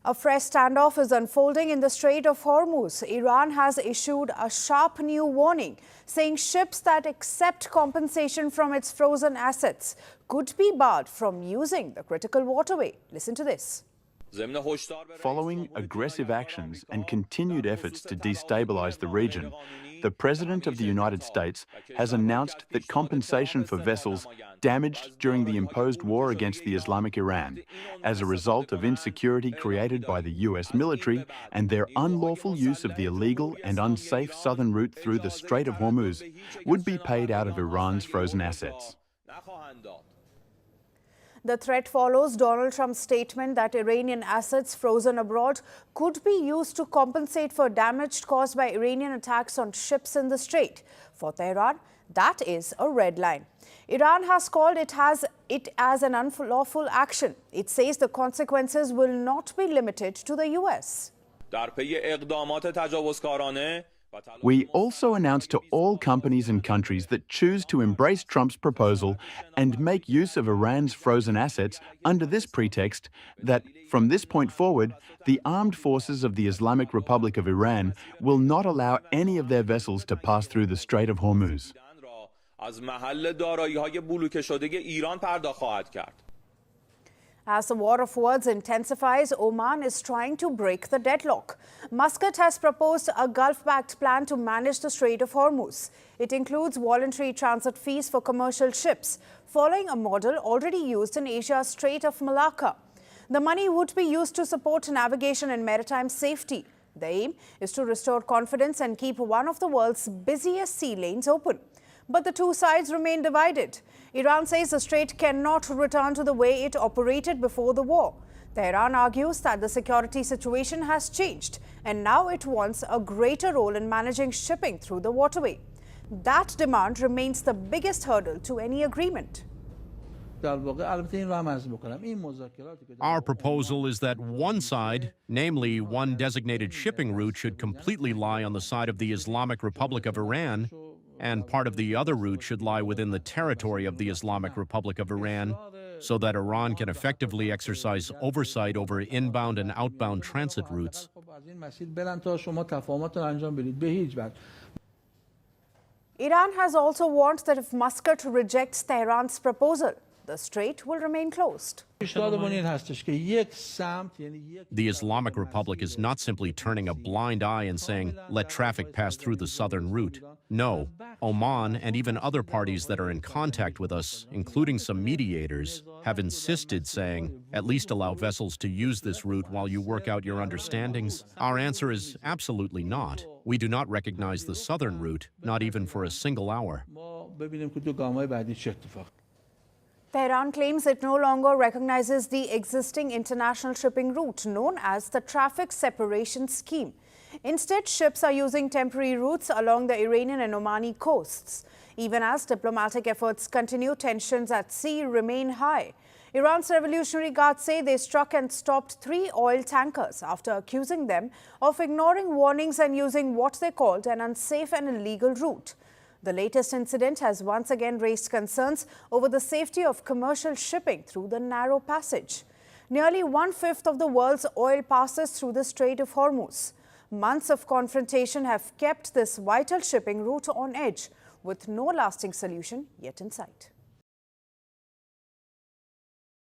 A fresh standoff is unfolding in the Strait of Hormuz. Iran has issued a sharp new warning, saying ships that accept compensation from its frozen assets could be barred from using the critical waterway. Listen to this. Following aggressive actions and continued efforts to destabilize the region, the President of the United States has announced that compensation for vessels damaged during the imposed war against the Islamic Iran as a result of insecurity created by the US military and their unlawful use of the illegal and unsafe southern route through the Strait of Hormuz would be paid out of Iran's frozen assets. The threat follows Donald Trump's statement that Iranian assets frozen abroad could be used to compensate for damage caused by Iranian attacks on ships in the strait. For Tehran, that is a red line. Iran has called it as an unlawful action. It says the consequences will not be limited to the US. We also announced to all companies and countries that choose to embrace Trump's proposal and make use of Iran's frozen assets under this pretext that, from this point forward, the armed forces of the Islamic Republic of Iran will not allow any of their vessels to pass through the Strait of Hormuz. As the war of words intensifies, Oman is trying to break the deadlock. Muscat has proposed a Gulf-backed plan to manage the Strait of Hormuz. It includes voluntary transit fees for commercial ships, following a model already used in Asia's Strait of Malacca. The money would be used to support navigation and maritime safety. The aim is to restore confidence and keep one of the world's busiest sea lanes open. But the two sides remain divided. Iran says the strait cannot return to the way it operated before the war. Tehran argues that the security situation has changed and now it wants a greater role in managing shipping through the waterway. That demand remains the biggest hurdle to any agreement. Our proposal is that one side, namely one designated shipping route, should completely lie on the side of the Islamic Republic of Iran, and part of the other route should lie within the territory of the Islamic Republic of Iran, so that Iran can effectively exercise oversight over inbound and outbound transit routes. Iran has also warned that if Muscat rejects Tehran's proposal, the strait will remain closed. The Islamic Republic is not simply turning a blind eye and saying, let traffic pass through the southern route. No, Oman and even other parties that are in contact with us, including some mediators, have insisted, saying, at least allow vessels to use this route while you work out your understandings. Our answer is absolutely not. We do not recognize the southern route, not even for a single hour. Tehran claims it no longer recognizes the existing international shipping route known as the Traffic Separation Scheme. Instead, ships are using temporary routes along the Iranian and Omani coasts. Even as diplomatic efforts continue, tensions at sea remain high. Iran's Revolutionary Guards say they struck and stopped 3 oil tankers after accusing them of ignoring warnings and using what they called an unsafe and illegal route. The latest incident has once again raised concerns over the safety of commercial shipping through the narrow passage. Nearly 1/5 of the world's oil passes through the Strait of Hormuz. Months of confrontation have kept this vital shipping route on edge, with no lasting solution yet in sight.